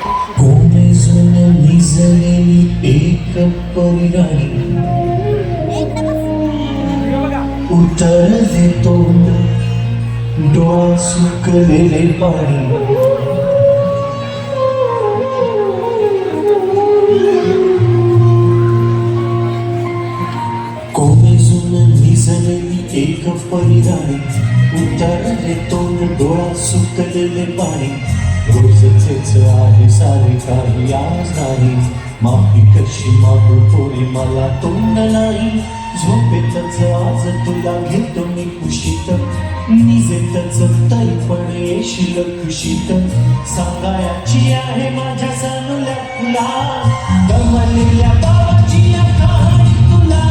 कोमेजून निजलेली एक परिराणी उत्तर देतो डोळा सुकलेले पाणी. कोमेजून निजलेली एक परिराणी उत्तर देतो डोळा सुकलेले पाणी. रोजचेच आहे सारे काही आज नाही. माफी कशी मागू थोडी मला तोंड नाही. झोपेतच आज तुला घेतो मी कुशीत. निजेतच तरी पण येशील खुशीत. सांगायची आहे माझ्या सानुल्या तुला गमलेल्या बाबाची कहाणी तुला.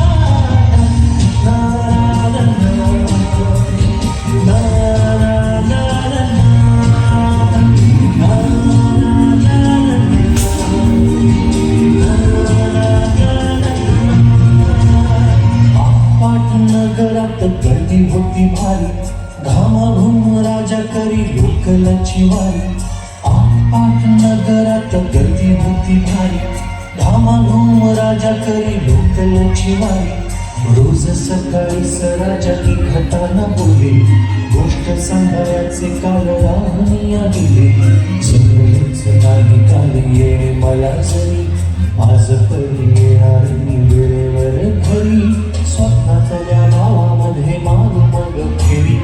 नगरात गर्दी होती भारी. घामाघूम राजा करी लोकलाची वारी. आपाट नगरात गर्दी होती भारी. घामाघूम राजा करी लोकलाची वारी. रोज सकाळी सराजा की घटाना बोले. गोष्ट सांगायचे काल राहूनिया गेले. जमलेच नाही काल ये मला जरी. आज परी येणार मी वेळेवर घरी. स्वप्नातल्या भावामध्ये मारू मग फेरी.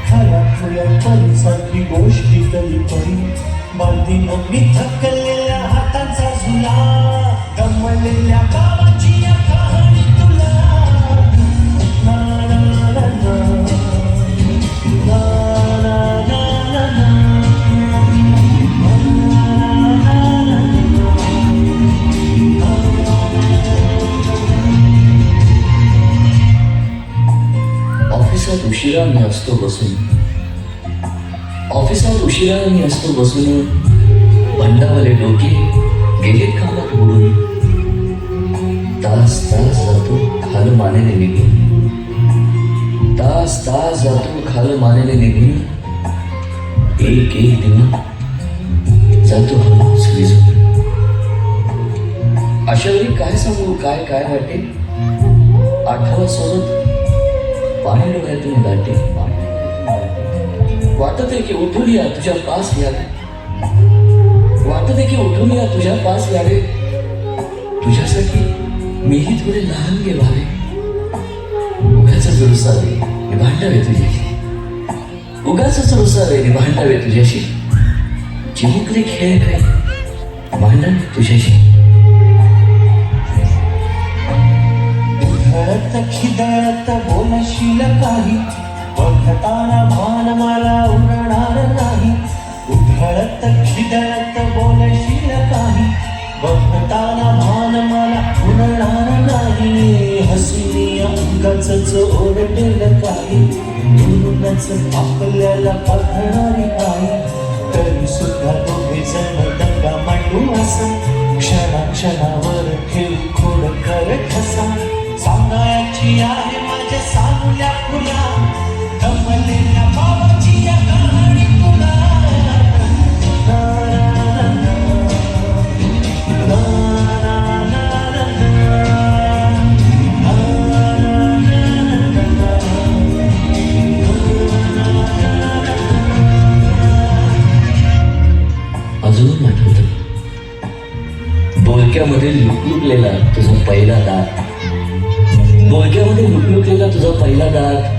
खऱ्या खुल्या परीसारखी गोष्टी तरी परी. बांधीनं मी थकलेल्या हातांचा झुला. गमलेल्या बाबाची कहाणी तुला. ना ना ना ना ना ना ना ना. ऑफिसात उशिरा मी असतो बसून. ऑफिसात उशिरा मी असतो बसून. भंडावले डोके गेले कामात बुडून. तास तास जातो खाल मानेने निघून. तास तास जातो खाल मानेने निघून. एक एक दिवस जातो हळूच विजून. अशा वेळी काय सांगू काय काय वाटे. आठवत सोबत पाणी डोळ्यातून दाटे. वाटत आहे की उठून या तुझ्या पास यावे. वाटत आहे की उठून या तुझ्या पास यावे. तुझ्यासाठी मीही थोडे लहान गे व्हावे. उगाच रुसावे मी भांडावे तुझ्याशी. उगाच रुसावे मी भांडावे तुझ्याशी. चिमुकले खेळ काय भांडावे तुझ्याशी. उधळत खिदळत बोलशील काही. बघताना भान मला उरणार नाही. उधळत खिदळत बोलशील काही. बघताना भान मला उरणार नाही. हसुनिया उगाचच ओरडेल काही. दुरूनच आपल्याला बघणारी काही. तरी सुद्धा दोघे जण दंगा मांडू असं. क्षणाक्षणावर खेळ खोड कर ठसा. सांगायची आहे माझ्या सानुल्या तुला. गमलेल्या बाबाची कहाणी तुला. ना ना ना ना ना ना ना. अजून आठवतं बोलक्यामध्ये लुकलुकलेला तुझा पहिला दात. बोलक्यामध्ये लुकलुकलेला तुझा पहिला दात.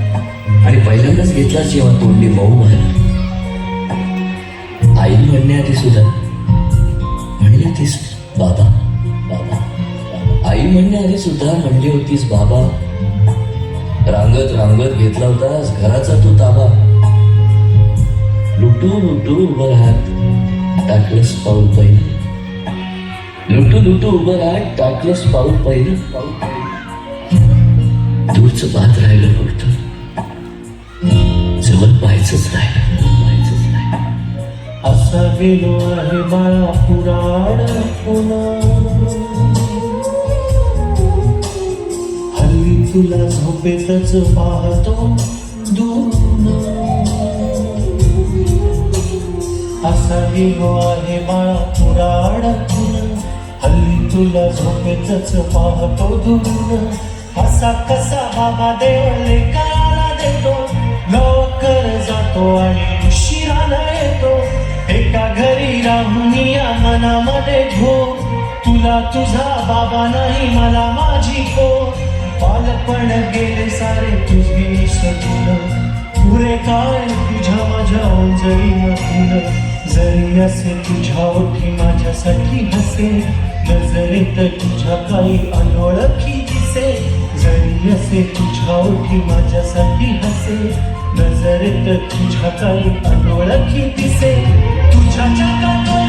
आणि पहिल्यांदाच घेतला जेव्हा तोंडी मऊ व्हायला. आई म्हणण्याआधी सुद्धा म्हणली होतीस बाबा बाबा. आई म्हणण्याआधी सुद्धा म्हणली होतीस बाबा. रांगत रांगत घेतला होतास घराचा तू ताबा. लुटू लुटू उभं राहत टाकलंस पाऊल पहिलं. लुटू लुटू उभं राहत टाकलंस पाऊल पहिलं. दूरचं पाहत राहिलं फक्त. जवळ पाहायचंच राहिलं. असा गेलो आहे बाळा पुराण पुन्हा. हल्ली तुला झोपेतच पाहतो दूरून. असा गेलो आहे बाळा पुरा अडकून हल्ली तुला झोपेतच पाहतो दुरून असा कसा बाबा देव लेकराला देतो लवकर जातो आणि उशिरानं येतो एका घरी राहून या मनामध्ये झोप तुला तुझा बाबा नाही मला माझी को बालपण गेले सारे तुझी विसरून पुरे काय तुझ्या माझ्या ओंजळी मधून जरी असे तुझ्या ओठी माझ्यासाठी हसे नजरेत तुझ्या काही अनोळखी दिसे जरी असे तुझ्या ओठी माझ्यासाठी हसे नजरेत तुझ्या काही अनोळखी दिसे तुझ्या जगात